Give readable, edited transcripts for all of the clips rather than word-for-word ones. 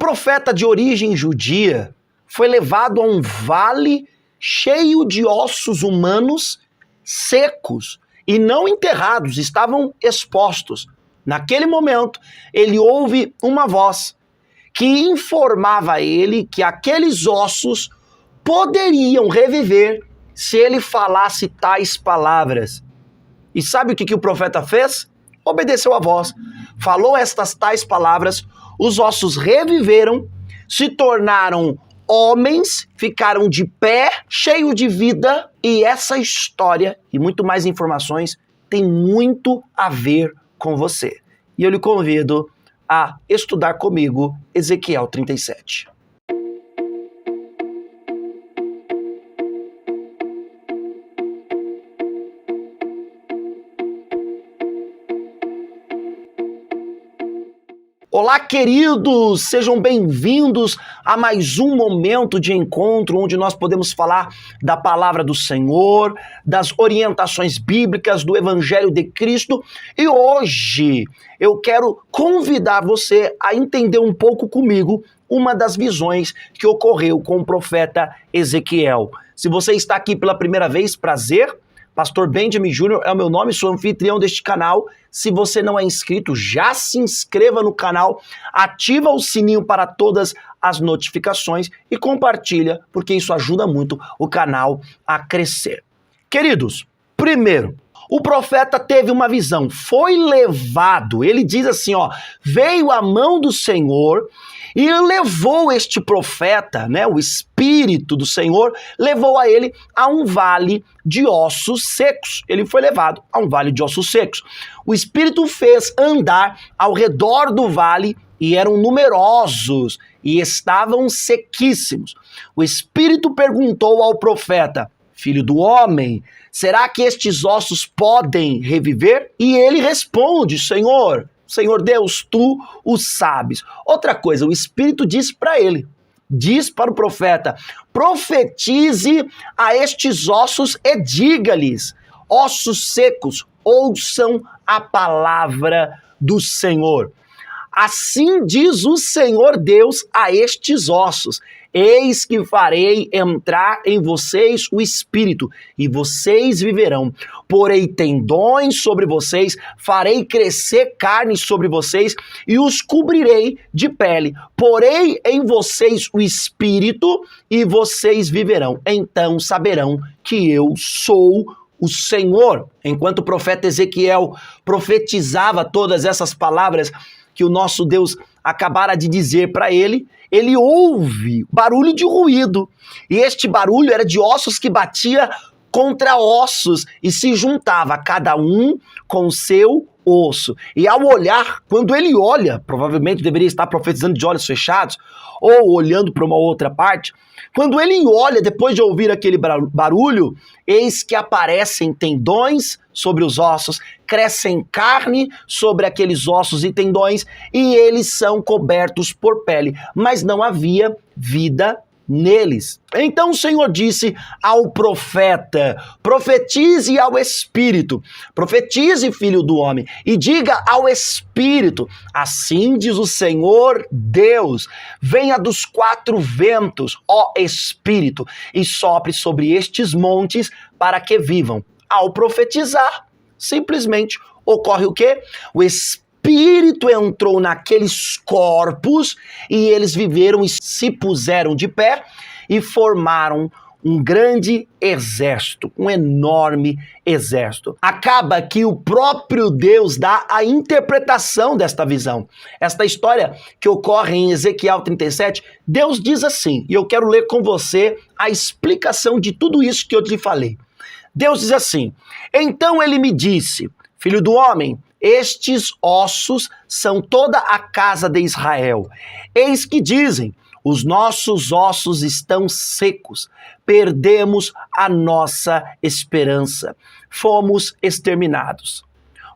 profeta de origem judia foi levado a um vale cheio de ossos humanos secos e não enterrados, estavam expostos. Naquele momento, ele ouve uma voz que informava a ele que aqueles ossos poderiam reviver se ele falasse tais palavras. E sabe o que o profeta fez? Obedeceu a voz, falou estas tais palavras, os ossos reviveram, se tornaram homens, ficaram de pé, cheio de vida, e essa história e muito mais informações tem muito a ver com você. E eu lhe convido a estudar comigo Ezequiel 37. Olá, queridos! Sejam bem-vindos a mais um momento de encontro onde nós podemos falar da palavra do Senhor, das orientações bíblicas, do Evangelho de Cristo. E hoje eu quero convidar você a entender um pouco comigo uma das visões que ocorreu com o profeta Ezequiel. Se você está aqui pela primeira vez, prazer. Pastor Benjamin Júnior é o meu nome, sou anfitrião deste canal. Se você não é inscrito, já se inscreva no canal, ativa o sininho para todas as notificações e compartilha, porque isso ajuda muito o canal a crescer. Queridos, primeiro, o profeta teve uma visão, foi levado, ele diz assim, veio a mão do Senhor e levou este profeta, o Espírito do Senhor, levou a ele a um vale de ossos secos. Ele foi levado a um vale de ossos secos. O Espírito fez andar ao redor do vale e eram numerosos e estavam sequíssimos. O Espírito perguntou ao profeta, filho do homem, será que estes ossos podem reviver? E ele responde, Senhor Deus, tu o sabes. Outra coisa, o Espírito diz para ele, diz para o profeta, profetize a estes ossos e diga-lhes, ossos secos, ouçam a palavra do Senhor. Assim diz o Senhor Deus a estes ossos, eis que farei entrar em vocês o Espírito, e vocês viverão. Porei tendões sobre vocês, farei crescer carne sobre vocês, e os cobrirei de pele. Porei em vocês o Espírito, e vocês viverão. Então saberão que eu sou o Senhor. Enquanto o profeta Ezequiel profetizava todas essas palavras que o nosso Deus acabara de dizer para ele, ele ouve barulho de ruído. E este barulho era de ossos que batia contra ossos e se juntava, cada um com o seu osso. E ao olhar, quando ele olha, provavelmente deveria estar profetizando de olhos fechados, ou olhando para uma outra parte, quando ele olha, depois de ouvir aquele barulho, eis que aparecem tendões sobre os ossos, crescem carne sobre aqueles ossos e tendões, e eles são cobertos por pele, mas não havia vida neles. Então o Senhor disse ao profeta, profetize ao Espírito, profetize, filho do homem, e diga ao Espírito, assim diz o Senhor Deus, venha dos quatro ventos, ó Espírito, e sopre sobre estes montes para que vivam. Ao profetizar, simplesmente ocorre o quê? O Espírito entrou naqueles corpos e eles viveram e se puseram de pé e formaram um grande exército, um enorme exército. Acaba que o próprio Deus dá a interpretação desta visão. Esta história que ocorre em Ezequiel 37, Deus diz assim, e eu quero ler com você a explicação de tudo isso que eu te falei. Deus diz assim, então ele me disse, filho do homem, estes ossos são toda a casa de Israel. Eis que dizem, os nossos ossos estão secos, perdemos a nossa esperança, fomos exterminados.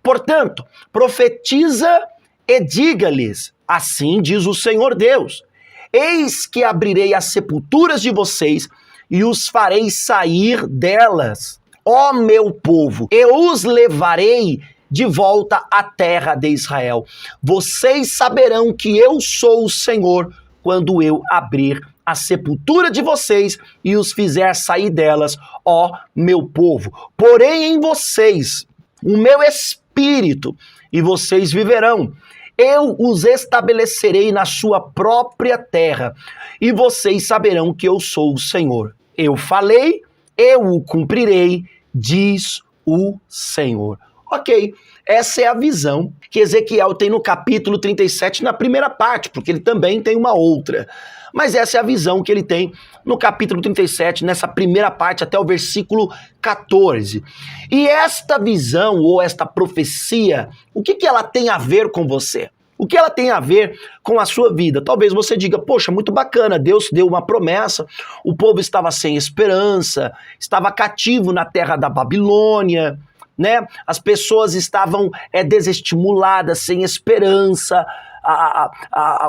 Portanto, profetiza e diga-lhes, assim diz o Senhor Deus, eis que abrirei as sepulturas de vocês e os farei sair delas. Ó meu povo, eu os levarei de volta à terra de Israel. Vocês saberão que eu sou o Senhor quando eu abrir a sepultura de vocês e os fizer sair delas, ó meu povo. Porém em vocês o meu espírito, e vocês viverão. Eu os estabelecerei na sua própria terra, e vocês saberão que eu sou o Senhor. Eu falei, eu o cumprirei, diz o Senhor. Ok, essa é a visão que Ezequiel tem no capítulo 37, na primeira parte, porque ele também tem uma outra. Mas essa é a visão que ele tem no capítulo 37, nessa primeira parte, até o versículo 14. E esta visão, ou esta profecia, o que ela tem a ver com você? O que ela tem a ver com a sua vida? Talvez você diga, poxa, muito bacana, Deus deu uma promessa, o povo estava sem esperança, estava cativo na terra da Babilônia, né? As pessoas estavam desestimuladas, sem esperança,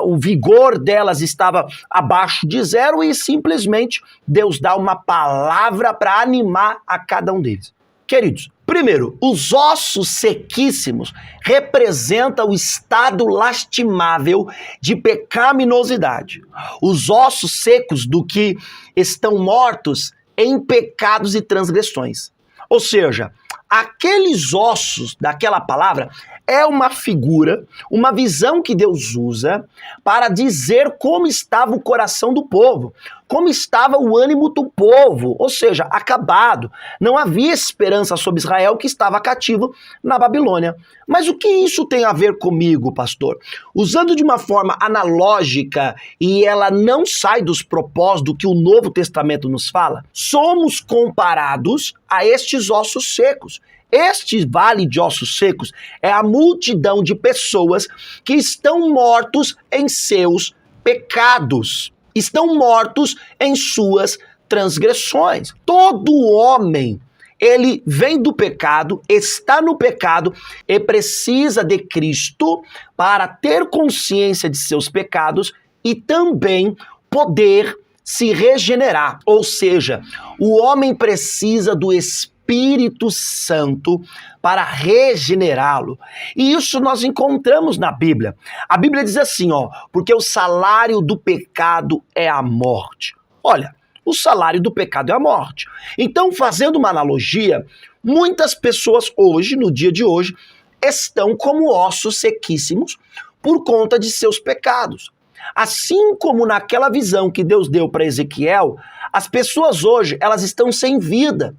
o vigor delas estava abaixo de zero e simplesmente Deus dá uma palavra para animar a cada um deles. Queridos, primeiro, os ossos sequíssimos representam o estado lastimável de pecaminosidade. Os ossos secos do que estão mortos em pecados e transgressões. Ou seja, aqueles ossos daquela palavra é uma figura, uma visão que Deus usa para dizer como estava o coração do povo, como estava o ânimo do povo, ou seja, acabado. Não havia esperança sobre Israel que estava cativo na Babilônia. Mas o que isso tem a ver comigo, pastor? Usando de uma forma analógica, e ela não sai dos propósitos do que o Novo Testamento nos fala, somos comparados a estes ossos secos. Este vale de ossos secos é a multidão de pessoas que estão mortos em seus pecados, estão mortos em suas transgressões. Todo homem, ele vem do pecado, está no pecado e precisa de Cristo para ter consciência de seus pecados e também poder se regenerar. Ou seja, o homem precisa do Espírito Santo para regenerá-lo. E isso nós encontramos na Bíblia. A Bíblia diz assim, porque o salário do pecado é a morte. Olha, o salário do pecado é a morte. Então, fazendo uma analogia, muitas pessoas hoje, no dia de hoje, estão como ossos sequíssimos por conta de seus pecados. Assim como naquela visão que Deus deu para Ezequiel, as pessoas hoje, elas estão sem vida.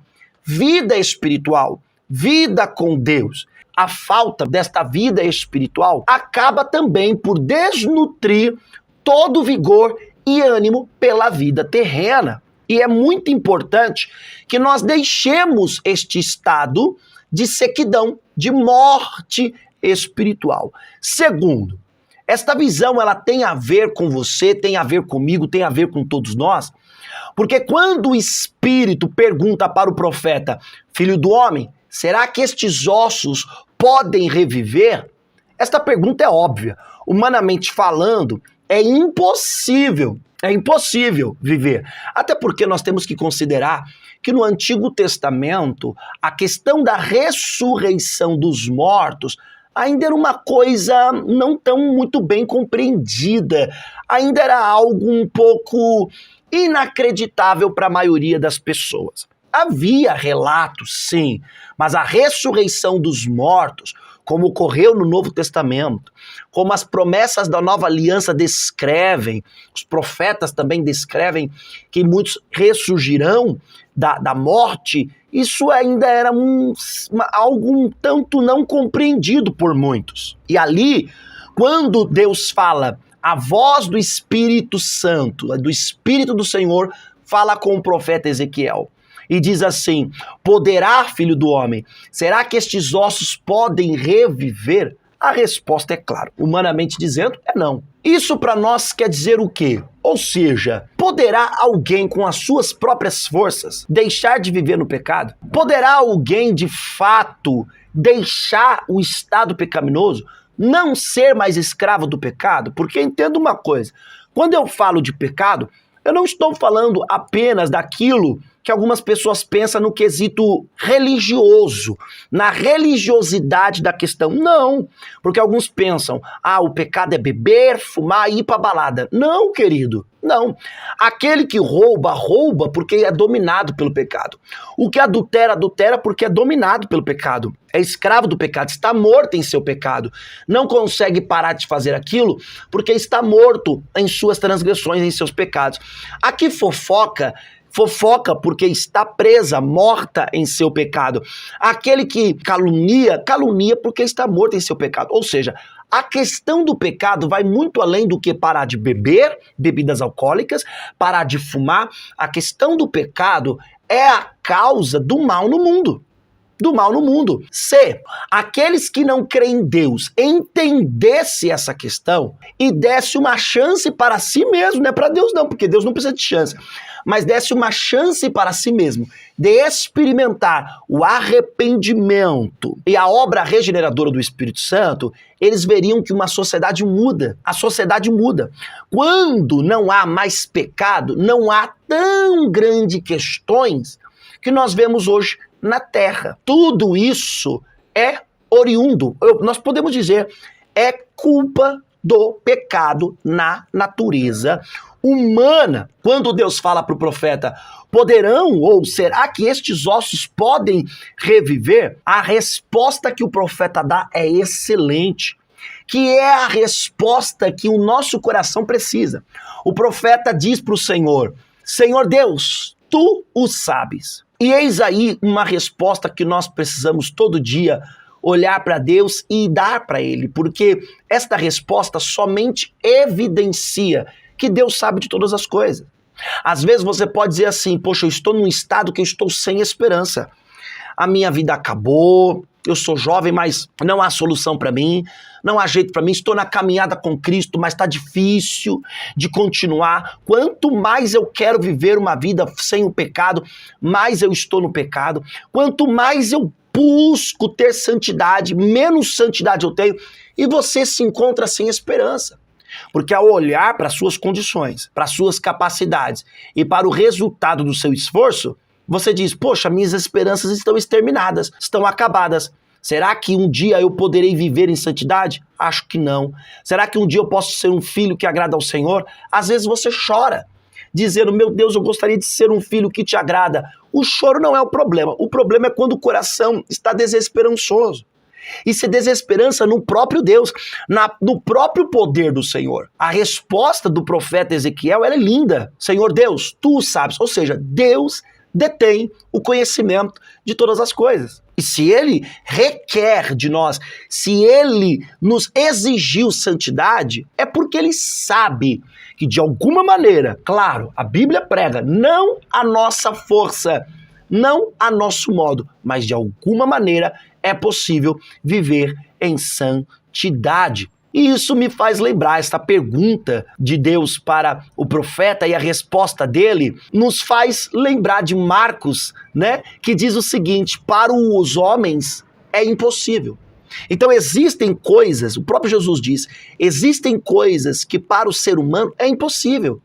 Vida espiritual, vida com Deus. A falta desta vida espiritual acaba também por desnutrir todo o vigor e ânimo pela vida terrena. E é muito importante que nós deixemos este estado de sequidão, de morte espiritual. Segundo, esta visão ela tem a ver com você, tem a ver comigo, tem a ver com todos nós, porque quando o Espírito pergunta para o profeta, filho do homem, será que estes ossos podem reviver? Esta pergunta é óbvia. Humanamente falando, é impossível viver. Até porque nós temos que considerar que no Antigo Testamento, a questão da ressurreição dos mortos ainda era uma coisa não tão muito bem compreendida. Ainda era algo um pouco inacreditável para a maioria das pessoas. Havia relatos, sim, mas a ressurreição dos mortos, como ocorreu no Novo Testamento, como as promessas da Nova Aliança descrevem, os profetas também descrevem que muitos ressurgirão da morte, isso ainda era algo um tanto não compreendido por muitos. E ali, quando Deus fala, a voz do Espírito Santo, do Espírito do Senhor, fala com o profeta Ezequiel. E diz assim, poderá, filho do homem, será que estes ossos podem reviver? A resposta é clara, humanamente dizendo, é não. Isso para nós quer dizer o quê? Ou seja, poderá alguém com as suas próprias forças deixar de viver no pecado? Poderá alguém de fato deixar o estado pecaminoso? Não ser mais escravo do pecado? Porque entenda uma coisa, quando eu falo de pecado, eu não estou falando apenas daquilo que algumas pessoas pensam no quesito religioso, na religiosidade da questão. Não, porque alguns pensam, o pecado é beber, fumar e ir para balada. Não, querido, não. Aquele que rouba, rouba porque é dominado pelo pecado. O que adultera, adultera porque é dominado pelo pecado. É escravo do pecado, está morto em seu pecado. Não consegue parar de fazer aquilo porque está morto em suas transgressões, em seus pecados. Aqui fofoca porque está presa, morta em seu pecado. Aquele que calunia, calunia porque está morto em seu pecado. Ou seja, a questão do pecado vai muito além do que parar de beber bebidas alcoólicas, parar de fumar. A questão do pecado é a causa do mal no mundo. Do mal no mundo. Se aqueles que não creem em Deus entendessem essa questão e desse uma chance para si mesmo, não é para Deus não, porque Deus não precisa de chance, mas desse uma chance para si mesmo de experimentar o arrependimento e a obra regeneradora do Espírito Santo, eles veriam que uma sociedade muda. A sociedade muda. Quando não há mais pecado, não há tão grandes questões que nós vemos hoje na Terra. Tudo isso é oriundo, nós podemos dizer, é culpa do pecado na natureza humana. Quando Deus fala para o profeta, poderão ou será que estes ossos podem reviver? A resposta que o profeta dá é excelente, que é a resposta que o nosso coração precisa. O profeta diz para o Senhor, Senhor Deus, tu o sabes. E eis aí uma resposta que nós precisamos todo dia olhar para Deus e dar para Ele, porque esta resposta somente evidencia que Deus sabe de todas as coisas. Às vezes você pode dizer assim, poxa, eu estou num estado que eu estou sem esperança. A minha vida acabou, eu sou jovem, mas não há solução para mim, não há jeito para mim, estou na caminhada com Cristo, mas está difícil de continuar. Quanto mais eu quero viver uma vida sem o pecado, mais eu estou no pecado. Quanto mais eu busco ter santidade, menos santidade eu tenho, e você se encontra sem esperança. Porque ao olhar para suas condições, para suas capacidades e para o resultado do seu esforço, você diz, poxa, minhas esperanças estão exterminadas, estão acabadas. Será que um dia eu poderei viver em santidade? Acho que não. Será que um dia eu posso ser um filho que agrada ao Senhor? Às vezes você chora, dizendo, meu Deus, eu gostaria de ser um filho que te agrada. O choro não é o problema é quando o coração está desesperançoso. E se desesperança no próprio Deus, no próprio poder do Senhor. A resposta do profeta Ezequiel, ela é linda. Senhor Deus, tu o sabes. Ou seja, Deus detém o conhecimento de todas as coisas. E se Ele requer de nós, se Ele nos exigiu santidade, é porque Ele sabe que de alguma maneira, claro, a Bíblia prega, não a nossa força, não a nosso modo, mas de alguma maneira é possível viver em santidade. E isso me faz lembrar, esta pergunta de Deus para o profeta e a resposta dele nos faz lembrar de Marcos, né, que diz o seguinte, para os homens é impossível. Então existem coisas, o próprio Jesus diz, existem coisas que para o ser humano é impossível,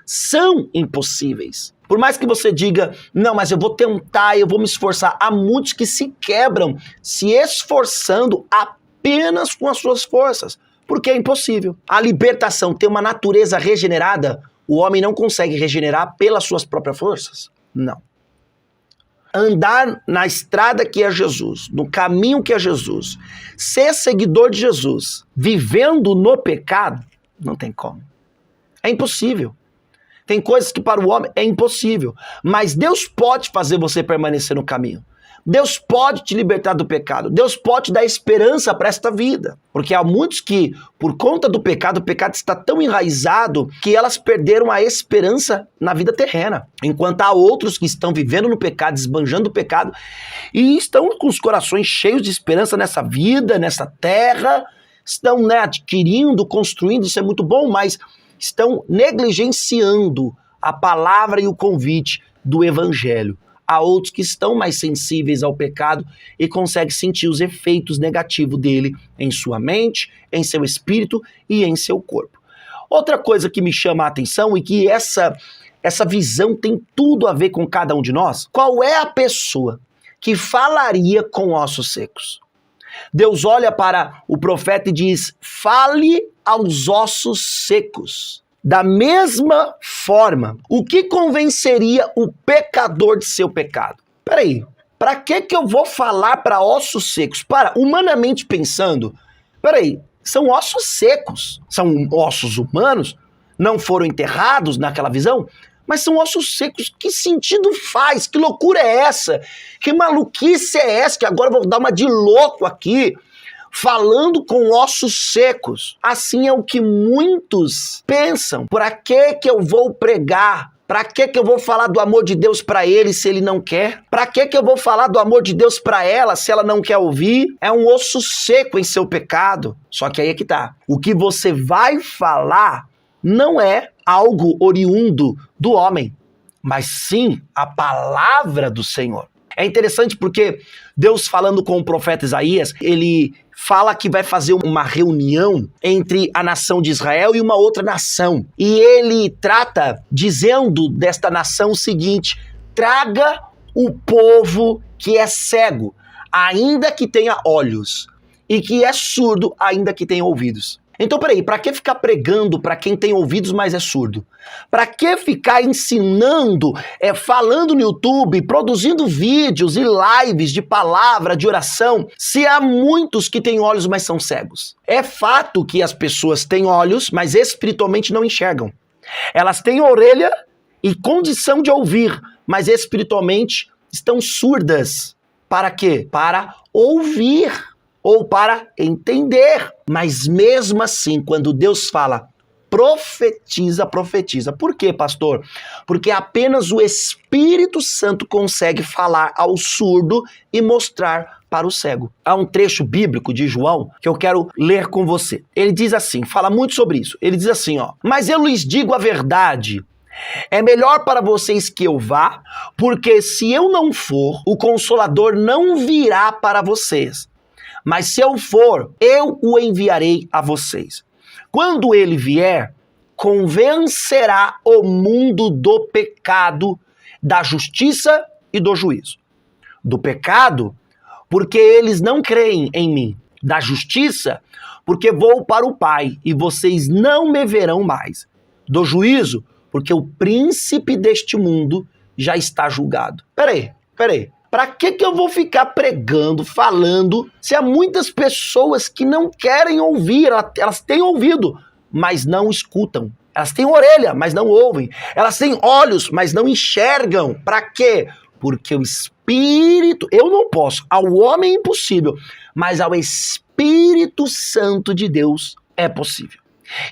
são impossíveis. Por mais que você diga, não, mas eu vou tentar, eu vou me esforçar, há muitos que se quebram se esforçando apenas com as suas forças. Porque é impossível. A libertação tem uma natureza regenerada, o homem não consegue regenerar pelas suas próprias forças? Não. Andar na estrada que é Jesus, no caminho que é Jesus, ser seguidor de Jesus, vivendo no pecado, não tem como. É impossível. Tem coisas que para o homem é impossível, mas Deus pode fazer você permanecer no caminho. Deus pode te libertar do pecado. Deus pode te dar esperança para esta vida. Porque há muitos que, por conta do pecado, o pecado está tão enraizado que elas perderam a esperança na vida terrena. Enquanto há outros que estão vivendo no pecado, esbanjando o pecado, e estão com os corações cheios de esperança nessa vida, nessa terra, estão, adquirindo, construindo, isso é muito bom, mas estão negligenciando a palavra e o convite do Evangelho. Há outros que estão mais sensíveis ao pecado e conseguem sentir os efeitos negativos dele em sua mente, em seu espírito e em seu corpo. Outra coisa que me chama a atenção e que essa essa visão tem tudo a ver com cada um de nós? Qual é a pessoa que falaria com ossos secos? Deus olha para o profeta e diz: fale aos ossos secos. Da mesma forma, o que convenceria o pecador de seu pecado? Peraí, para que eu vou falar para ossos secos? Humanamente pensando, peraí, são ossos secos, são ossos humanos, não foram enterrados naquela visão, mas são ossos secos. Que sentido faz? Que loucura é essa? Que maluquice é essa? Que agora eu vou dar uma de louco aqui, falando com ossos secos. Assim é o que muitos pensam. Para que eu vou pregar? Para que eu vou falar do amor de Deus para ele se ele não quer? Para que eu vou falar do amor de Deus para ela se ela não quer ouvir? É um osso seco em seu pecado. Só que aí é que tá. O que você vai falar não é algo oriundo do homem, mas sim a palavra do Senhor. É interessante porque Deus, falando com o profeta Isaías, ele fala que vai fazer uma reunião entre a nação de Israel e uma outra nação. E ele trata dizendo desta nação o seguinte: traga o povo que é cego, ainda que tenha olhos, e que é surdo, ainda que tenha ouvidos. Então, peraí, para que ficar pregando para quem tem ouvidos, mas é surdo? Para que ficar ensinando, falando no YouTube, produzindo vídeos e lives de palavra, de oração, se há muitos que têm olhos, mas são cegos? É fato que as pessoas têm olhos, mas espiritualmente não enxergam. Elas têm orelha e condição de ouvir, mas espiritualmente estão surdas. Para quê? Para ouvir ou para entender. Mas mesmo assim, quando Deus fala, profetiza, profetiza. Por quê, pastor? Porque apenas o Espírito Santo consegue falar ao surdo e mostrar para o cego. Há um trecho bíblico de João que eu quero ler com você. Ele diz assim, fala muito sobre isso. Ele diz assim, mas eu lhes digo a verdade. É melhor para vocês que eu vá, porque se eu não for, o Consolador não virá para vocês. Mas se eu for, eu o enviarei a vocês. Quando ele vier, convencerá o mundo do pecado, da justiça e do juízo. Do pecado, porque eles não creem em mim. Da justiça, porque vou para o Pai e vocês não me verão mais. Do juízo, porque o príncipe deste mundo já está julgado. Peraí. Para que eu vou ficar pregando, falando, se há muitas pessoas que não querem ouvir, elas têm ouvido, mas não escutam. Elas têm orelha, mas não ouvem. Elas têm olhos, mas não enxergam. Para quê? Porque o Espírito, eu não posso, ao homem é impossível, mas ao Espírito Santo de Deus é possível.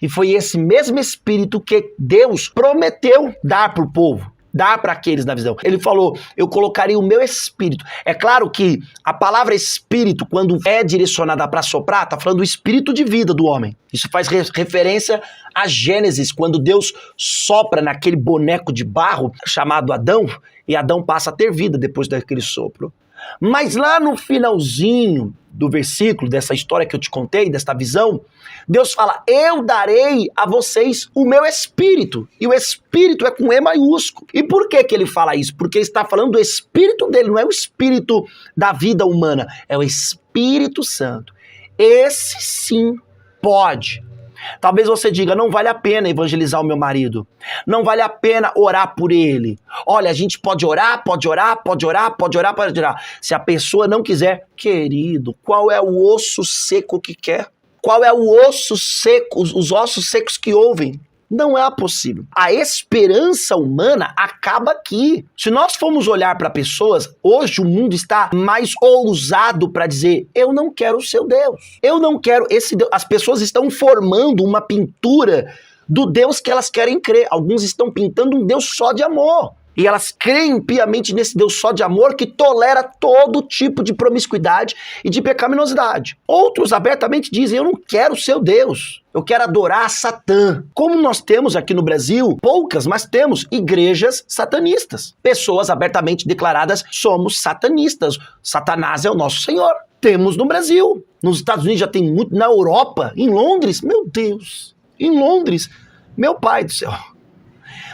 E foi esse mesmo Espírito que Deus prometeu dar para o povo. Dá para aqueles na visão. Ele falou, eu colocarei o meu espírito. É claro que a palavra espírito, quando é direcionada para soprar, está falando do espírito de vida do homem. Isso faz referência a Gênesis, quando Deus sopra naquele boneco de barro chamado Adão, e Adão passa a ter vida depois daquele sopro. Mas lá no finalzinho do versículo, dessa história que eu te contei, desta visão, Deus fala, eu darei a vocês o meu espírito. E o espírito é com E maiúsculo. E por que ele fala isso? Porque ele está falando do espírito dele, não é o espírito da vida humana, é o Espírito Santo. Esse sim pode. Talvez você diga, não vale a pena evangelizar o meu marido. Não vale a pena orar por ele. Olha, a gente pode orar. Se a pessoa não quiser, querido, qual é o osso seco que quer? Qual é o osso seco, os ossos secos que ouvem? Não é possível. A esperança humana acaba aqui. Se nós formos olhar para pessoas, hoje o mundo está mais ousado para dizer, eu não quero o seu Deus. Eu não quero esse Deus. As pessoas estão formando uma pintura do Deus que elas querem crer. Alguns estão pintando um Deus só de amor. E elas creem piamente nesse Deus só de amor que tolera todo tipo de promiscuidade e de pecaminosidade. Outros abertamente dizem, eu não quero o seu Deus, eu quero adorar Satã. Como nós temos aqui no Brasil, poucas, mas temos igrejas satanistas. Pessoas abertamente declaradas, somos satanistas, Satanás é o nosso Senhor. Temos no Brasil, nos Estados Unidos já tem muito, na Europa, em Londres, meu Deus, em Londres, meu pai do céu.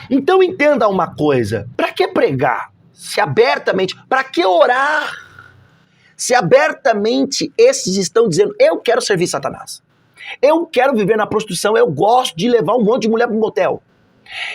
Então entenda uma coisa, para que pregar? Se abertamente, para que orar? Se abertamente esses estão dizendo, eu quero servir Satanás, eu quero viver na prostituição, eu gosto de levar um monte de mulher para um motel,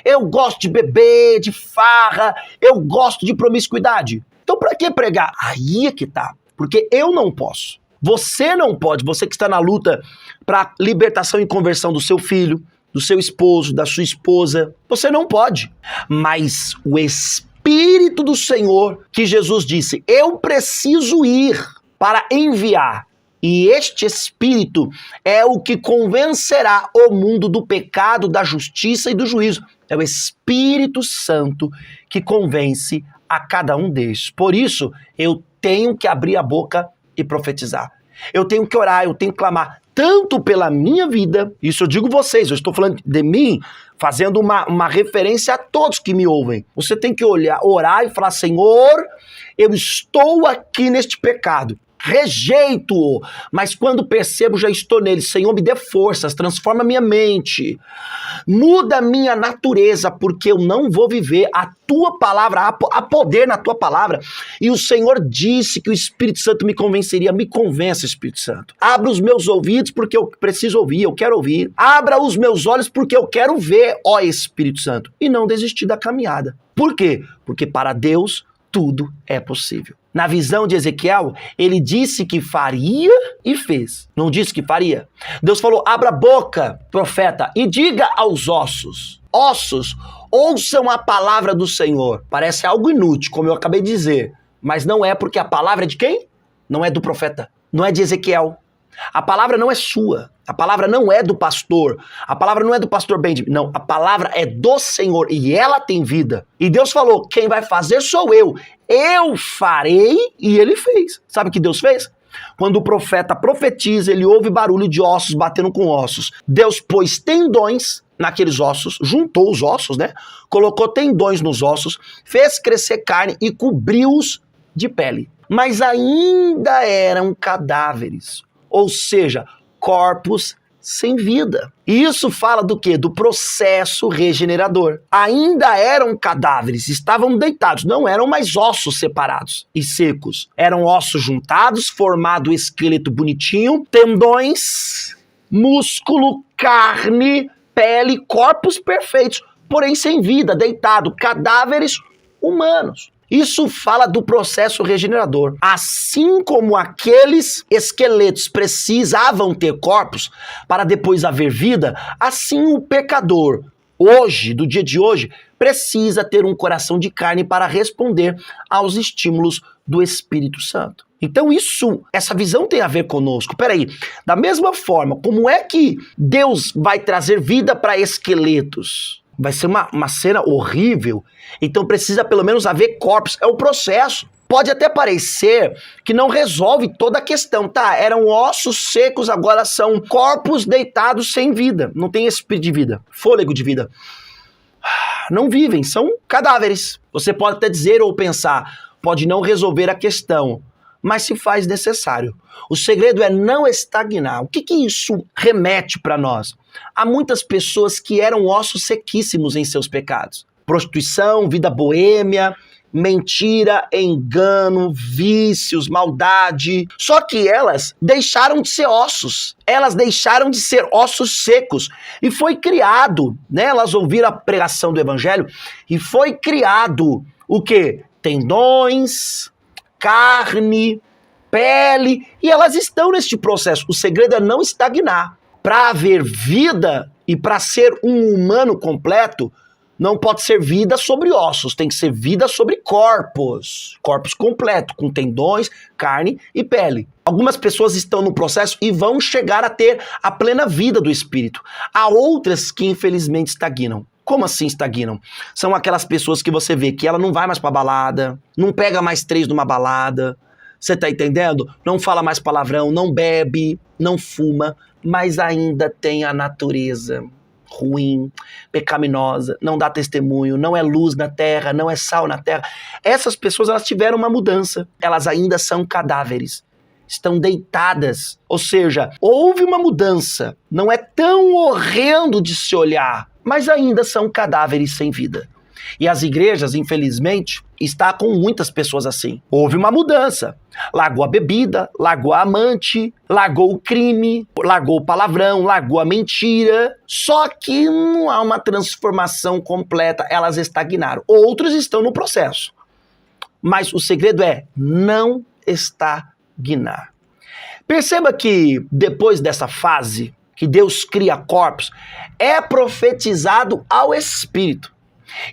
eu gosto de beber, de farra, eu gosto de promiscuidade. Então para que pregar? Aí é que tá, porque eu não posso, você não pode, você que está na luta para libertação e conversão do seu filho, do seu esposo, da sua esposa, você não pode, mas o Espírito do Senhor, que Jesus disse, eu preciso ir para enviar. E este Espírito é o que convencerá o mundo do pecado, da justiça e do juízo. É o Espírito Santo que convence a cada um destes. Por isso, eu tenho que abrir a boca e profetizar. Eu tenho que orar, eu tenho que clamar, tanto pela minha vida, isso eu digo vocês, eu estou falando de mim, fazendo uma referência a todos que me ouvem. Você tem que orar e falar, Senhor, eu estou aqui neste pecado, rejeito-o, mas quando percebo já estou nele. Senhor, me dê forças, transforma minha mente, muda a minha natureza, porque eu não vou viver a tua palavra, há poder na tua palavra. E o Senhor disse que o Espírito Santo me convenceria. Me convence, Espírito Santo. Abra os meus ouvidos porque eu preciso ouvir, eu quero ouvir. Abra os meus olhos porque eu quero ver, ó Espírito Santo. E não desistir da caminhada. Por quê? Porque para Deus tudo é possível. Na visão de Ezequiel, ele disse que faria e fez. Não disse que faria. Deus falou, abra a boca, profeta, e diga aos ossos, ouçam a palavra do Senhor. Parece algo inútil, como eu acabei de dizer, mas não é, porque a palavra é de quem? Não é do profeta, não é de Ezequiel. A palavra não é sua, a palavra não é do pastor, a palavra não é do pastor Benjamin, não, a palavra é do Senhor e ela tem vida. E Deus falou, quem vai fazer sou eu farei, e ele fez. Sabe o que Deus fez? Quando o profeta profetiza, ele ouve barulho de ossos batendo com ossos. Deus pôs tendões naqueles ossos, juntou os ossos, né? Colocou tendões nos ossos, fez crescer carne e cobriu-os de pele. Mas ainda eram cadáveres. Ou seja, corpos sem vida. E isso fala do quê? Do processo regenerador. Ainda eram cadáveres, estavam deitados, não eram mais ossos separados e secos. Eram ossos juntados, formado um esqueleto bonitinho, tendões, músculo, carne, pele, corpos perfeitos, porém sem vida, deitado, cadáveres humanos. Isso fala do processo regenerador. Assim como aqueles esqueletos precisavam ter corpos para depois haver vida, assim o pecador, hoje, do dia de hoje, precisa ter um coração de carne para responder aos estímulos do Espírito Santo. Então essa visão tem a ver conosco. Peraí, da mesma forma, como é que Deus vai trazer vida para esqueletos? Vai ser uma cena horrível, então precisa pelo menos haver corpos, é o processo. Pode até parecer que não resolve toda a questão, tá? Eram ossos secos, agora são corpos deitados sem vida, não tem espírito de vida, fôlego de vida. Não vivem, são cadáveres. Você pode até dizer ou pensar, pode não resolver a questão, mas se faz necessário. O segredo é não estagnar. O que isso remete para nós? Há muitas pessoas que eram ossos sequíssimos em seus pecados. Prostituição, vida boêmia, mentira, engano, vícios, maldade. Só que elas deixaram de ser ossos. Elas deixaram de ser ossos secos. E foi criado, né? Elas ouviram a pregação do evangelho e foi criado o quê? Tendões, carne, pele, e elas estão neste processo. O segredo é não estagnar. Para haver vida e para ser um humano completo, não pode ser vida sobre ossos, tem que ser vida sobre corpos. Corpos completos, com tendões, carne e pele. Algumas pessoas estão no processo e vão chegar a ter a plena vida do Espírito. Há outras que infelizmente estagnam. Como assim estagnam? São aquelas pessoas que você vê que ela não vai mais pra balada, não pega mais 3 numa balada, você tá entendendo? Não fala mais palavrão, não bebe, não fuma, mas ainda tem a natureza ruim, pecaminosa, não dá testemunho, não é luz na terra, não é sal na terra. Essas pessoas, elas tiveram uma mudança, elas ainda são cadáveres, estão deitadas, ou seja, houve uma mudança, não é tão horrendo de se olhar, mas ainda são cadáveres sem vida. E as igrejas, infelizmente, estão com muitas pessoas assim. Houve uma mudança. Largou a bebida, largou a amante, largou o crime, largou o palavrão, largou a mentira. Só que não há uma transformação completa, elas estagnaram. Outros estão no processo. Mas o segredo é não estagnar. Perceba que depois dessa fase, que Deus cria corpos, é profetizado ao Espírito.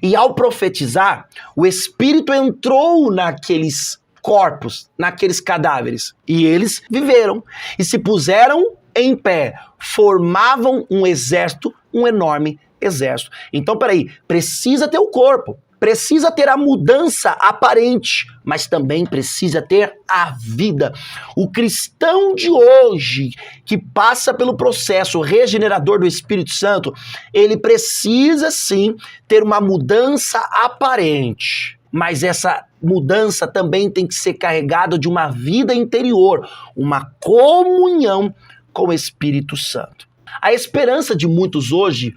E ao profetizar, o Espírito entrou naqueles corpos, naqueles cadáveres. E eles viveram e se puseram em pé. Formavam um exército, um enorme exército. Então, peraí, precisa ter o corpo. Precisa ter a mudança aparente, mas também precisa ter a vida. O cristão de hoje, que passa pelo processo regenerador do Espírito Santo, ele precisa sim ter uma mudança aparente. Mas essa mudança também tem que ser carregada de uma vida interior, uma comunhão com o Espírito Santo. A esperança de muitos hoje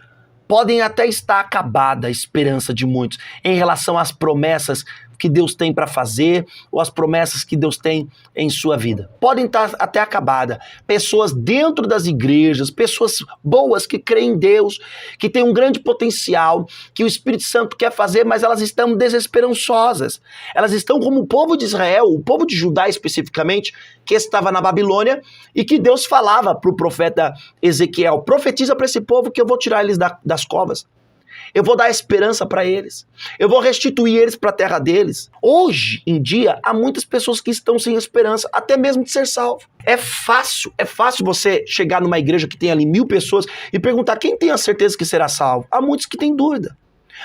podem até estar acabada, a esperança de muitos, em relação às promessas que Deus tem para fazer, ou as promessas que Deus tem em sua vida. Podem estar até acabada. Pessoas dentro das igrejas, pessoas boas que creem em Deus, que têm um grande potencial, que o Espírito Santo quer fazer, mas elas estão desesperançosas. Elas estão como o povo de Israel, o povo de Judá especificamente, que estava na Babilônia, e que Deus falava para o profeta Ezequiel: profetiza para esse povo que eu vou tirar eles das covas. Eu vou dar esperança para eles. Eu vou restituir eles para a terra deles. Hoje em dia, há muitas pessoas que estão sem esperança, até mesmo de ser salvo. É fácil você chegar numa igreja que tem ali 1000 pessoas e perguntar quem tem a certeza que será salvo. Há muitos que têm dúvida.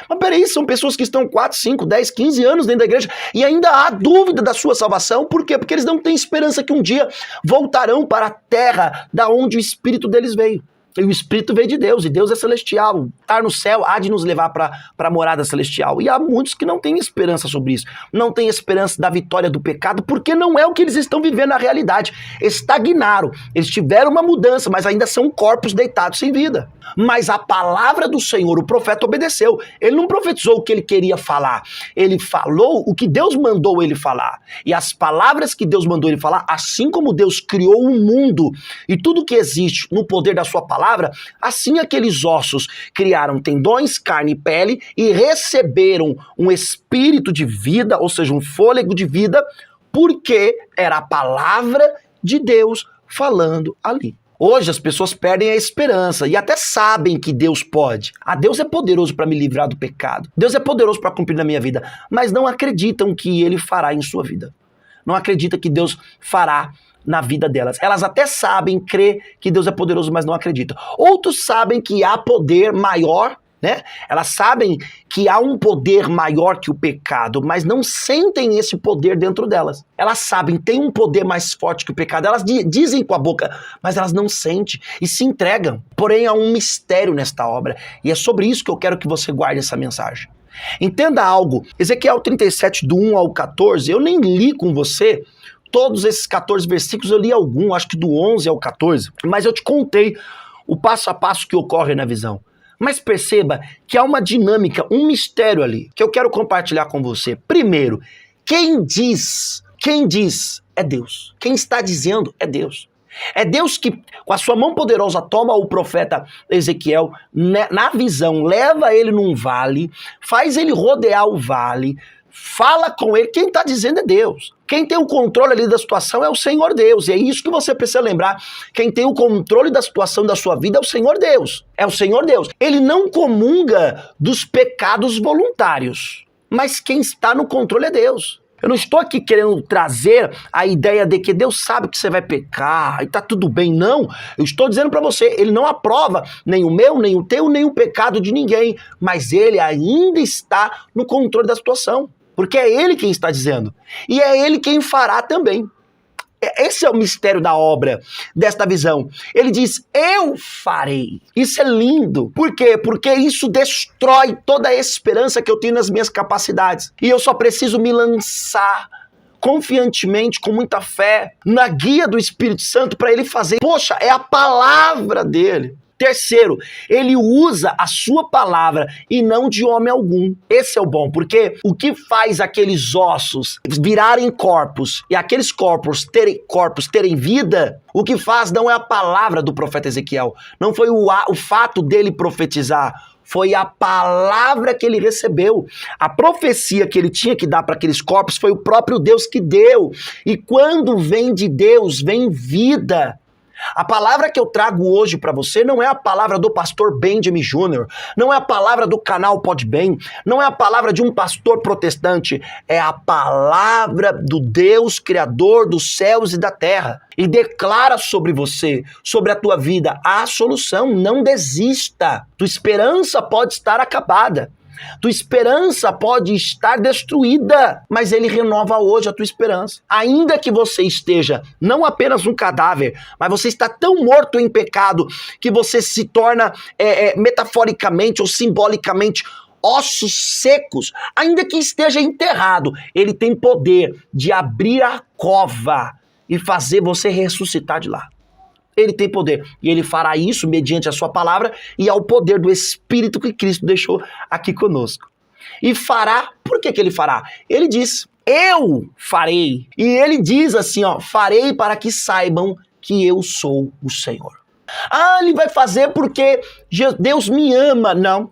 Mas peraí, são pessoas que estão 4, 5, 10, 15 anos dentro da igreja e ainda há dúvida da sua salvação. Por quê? Porque eles não têm esperança que um dia voltarão para a terra da onde o Espírito deles veio. E o Espírito veio de Deus, e Deus é celestial. Estar no céu há de nos levar para a morada celestial. E há muitos que não têm esperança sobre isso. Não têm esperança da vitória do pecado, porque não é o que eles estão vivendo na realidade. Estagnaram. Eles tiveram uma mudança, mas ainda são corpos deitados sem vida. Mas a palavra do Senhor, o profeta obedeceu. Ele não profetizou o que ele queria falar. Ele falou o que Deus mandou ele falar. E as palavras que Deus mandou ele falar, assim como Deus criou o mundo e tudo que existe no poder da sua palavra, assim aqueles ossos criaram tendões, carne e pele e receberam um espírito de vida, ou seja, um fôlego de vida, porque era a palavra de Deus falando ali. Hoje as pessoas perdem a esperança e até sabem que Deus pode. Deus é poderoso para me livrar do pecado. Deus é poderoso para cumprir na minha vida, mas não acreditam que Ele fará em sua vida. Não acreditam que Deus fará na vida delas. Elas até sabem, crer que Deus é poderoso, mas não acreditam. Outros sabem que há poder maior, né? Elas sabem que há um poder maior que o pecado, mas não sentem esse poder dentro delas. Elas sabem, tem um poder mais forte que o pecado. Elas dizem com a boca, mas elas não sentem e se entregam. Porém, há um mistério nesta obra. E é sobre isso que eu quero que você guarde essa mensagem. Entenda algo. Ezequiel 37, do 1 ao 14, eu nem li com você todos esses 14 versículos, eu li algum, acho que do 11 ao 14, mas eu te contei o passo a passo que ocorre na visão. Mas perceba que há uma dinâmica, um mistério ali, que eu quero compartilhar com você. Primeiro, quem diz é Deus. Quem está dizendo é Deus. É Deus que, com a sua mão poderosa, toma o profeta Ezequiel na visão, leva ele num vale, faz ele rodear o vale, fala com ele. Quem está dizendo é Deus. Quem tem o controle ali da situação é o Senhor Deus. E é isso que você precisa lembrar. Quem tem o controle da situação da sua vida é o Senhor Deus. É o Senhor Deus. Ele não comunga dos pecados voluntários. Mas quem está no controle é Deus. Eu não estou aqui querendo trazer a ideia de que Deus sabe que você vai pecar e tá tudo bem, não. Eu estou dizendo para você, Ele não aprova nem o meu, nem o teu, nem o pecado de ninguém, mas Ele ainda está no controle da situação, porque é Ele quem está dizendo, e é Ele quem fará também. Esse é o mistério da obra, desta visão. Ele diz, eu farei. Isso é lindo. Por quê? Porque isso destrói toda a esperança que eu tenho nas minhas capacidades. E eu só preciso me lançar confiantemente, com muita fé, na guia do Espírito Santo para Ele fazer. Poxa, é a palavra dele. Terceiro, ele usa a sua palavra e não de homem algum. Esse é o bom, porque o que faz aqueles ossos virarem corpos e aqueles corpos terem vida, o que faz não é a palavra do profeta Ezequiel, não foi o fato dele profetizar, foi a palavra que ele recebeu. A profecia que ele tinha que dar para aqueles corpos foi o próprio Deus que deu. E quando vem de Deus, vem vida. A palavra que eu trago hoje para você não é a palavra do pastor Benjamin Jr., não é a palavra do canal Podbem, não é a palavra de um pastor protestante, é a palavra do Deus Criador dos céus e da terra. E declara sobre você, sobre a tua vida, a solução. Não desista. Tua esperança pode estar acabada. Tua esperança pode estar destruída, mas ele renova hoje a tua esperança. Ainda que você esteja não apenas um cadáver, mas você está tão morto em pecado que você se torna metaforicamente ou simbolicamente ossos secos, ainda que esteja enterrado, ele tem poder de abrir a cova e fazer você ressuscitar de lá. Ele tem poder, e ele fará isso mediante a sua palavra e ao poder do Espírito que Cristo deixou aqui conosco. E fará, por que ele fará? Ele diz, eu farei. E ele diz assim, farei para que saibam que eu sou o Senhor. Ah, ele vai fazer porque Deus me ama. Não.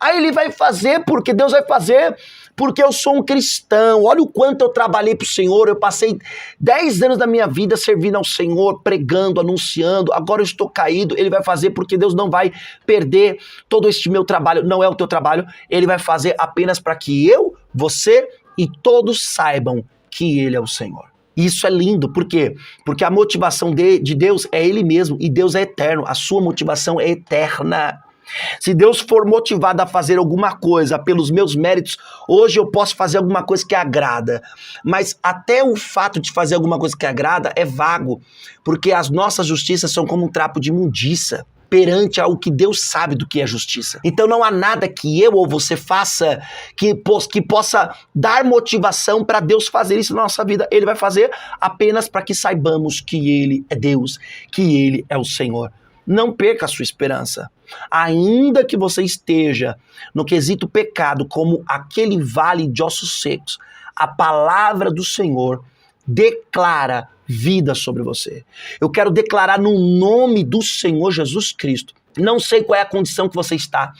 Ah, ele vai fazer porque Deus vai fazer porque eu sou um cristão. Olha o quanto eu trabalhei para o Senhor. Eu passei 10 anos da minha vida servindo ao Senhor, pregando, anunciando. Agora eu estou caído. Ele vai fazer porque Deus não vai perder todo este meu trabalho. Não é o teu trabalho. Ele vai fazer apenas para que eu, você e todos saibam que Ele é o Senhor. Isso é lindo, por quê? Porque a motivação de Deus é Ele mesmo, e Deus é eterno, a sua motivação é eterna. Se Deus for motivado a fazer alguma coisa pelos meus méritos, hoje eu posso fazer alguma coisa que agrada, mas até o fato de fazer alguma coisa que agrada é vago, porque as nossas justiças são como um trapo de imundícia perante ao que Deus sabe do que é justiça. Então não há nada que eu ou você faça que possa dar motivação para Deus fazer isso na nossa vida. Ele vai fazer apenas para que saibamos que Ele é Deus, que Ele é o Senhor. Não perca a sua esperança. Ainda que você esteja no quesito pecado, como aquele vale de ossos secos, a palavra do Senhor declara vida sobre você. Eu quero declarar no nome do Senhor Jesus Cristo. Não sei qual é a condição que você está.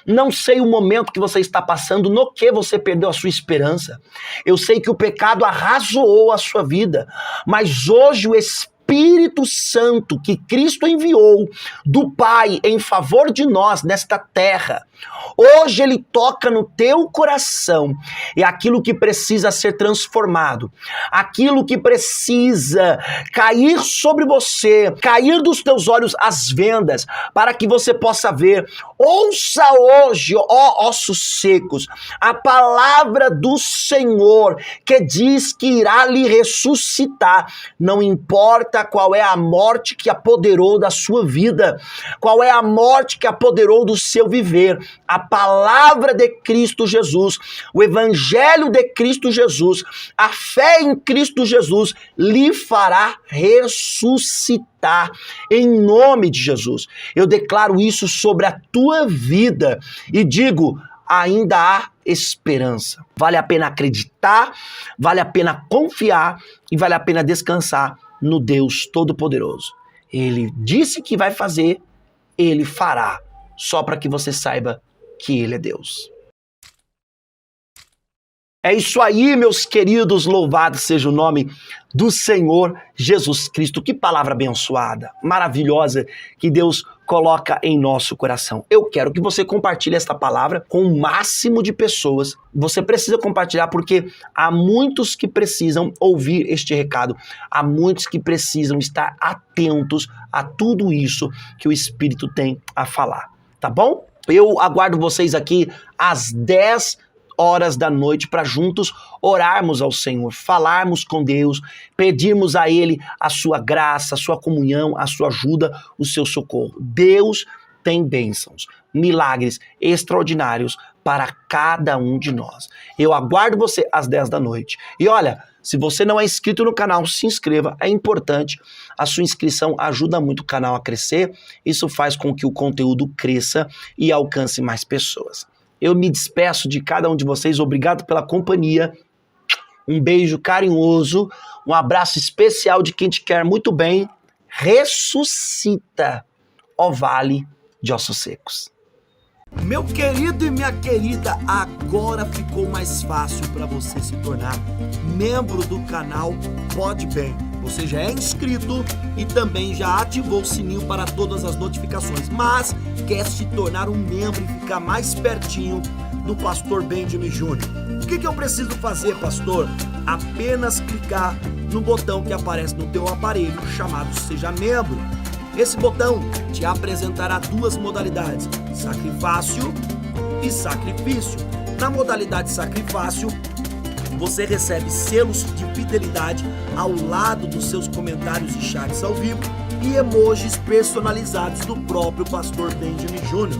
Não sei o momento que você está passando, no que você perdeu a sua esperança. Eu sei que o pecado arrasou a sua vida, mas hoje o Espírito Santo que Cristo enviou do Pai em favor de nós nesta terra, hoje ele toca no teu coração e aquilo que precisa ser transformado, aquilo que precisa cair sobre você, cair dos teus olhos as vendas, para que você possa ver. Ouça hoje, ó ossos secos, a palavra do Senhor que diz que irá lhe ressuscitar. Não importa qual é a morte que apoderou da sua vida, qual é a morte que apoderou do seu viver. A palavra de Cristo Jesus, o evangelho de Cristo Jesus, a fé em Cristo Jesus lhe fará ressuscitar em nome de Jesus. Eu declaro isso sobre a tua vida e digo, ainda há esperança. Vale a pena acreditar, vale a pena confiar e vale a pena descansar no Deus Todo-Poderoso. Ele disse que vai fazer, ele fará, só para que você saiba que ele é Deus. É isso aí, meus queridos, louvado seja o nome do Senhor Jesus Cristo. Que palavra abençoada, maravilhosa, que Deus coloca em nosso coração. Eu quero que você compartilhe esta palavra com o máximo de pessoas. Você precisa compartilhar porque há muitos que precisam ouvir este recado. Há muitos que precisam estar atentos a tudo isso que o Espírito tem a falar. Tá bom? Eu aguardo vocês aqui às 10 horas da noite para juntos orarmos ao Senhor, falarmos com Deus, pedirmos a Ele a sua graça, a sua comunhão, a sua ajuda, o seu socorro. Deus tem bênçãos, milagres extraordinários para cada um de nós. Eu aguardo você às 10 da noite. E olha, Se você não é inscrito no canal, se inscreva, é importante. A sua inscrição ajuda muito o canal a crescer, isso faz com que o conteúdo cresça e alcance mais pessoas. Eu me despeço de cada um de vocês, obrigado pela companhia, um beijo carinhoso, um abraço especial de quem te quer muito bem. Ressuscita, ó vale de ossos secos. Meu querido e minha querida, agora ficou mais fácil para você se tornar membro do canal Pode Bem. Você já é inscrito e também já ativou o sininho para todas as notificações, mas quer se tornar um membro e ficar mais pertinho do Pastor Benjamin Júnior. O que eu preciso fazer, pastor? Apenas clicar no botão que aparece no teu aparelho chamado Seja Membro. Esse botão te apresentará duas modalidades, sacrifício e sacrifício. Na modalidade sacrifício, você recebe selos de fidelidade ao lado dos seus comentários e chats ao vivo e emojis personalizados do próprio Pastor Benjamin Júnior.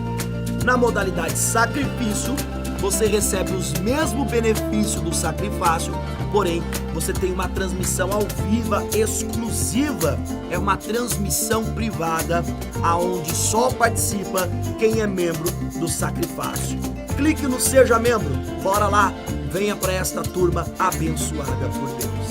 Na modalidade sacrifício, você recebe os mesmos benefícios do sacrifício, porém, você tem uma transmissão ao vivo exclusiva. É uma transmissão privada, aonde só participa quem é membro do sacrifício. Clique no Seja Membro. Bora lá, venha para esta turma abençoada por Deus.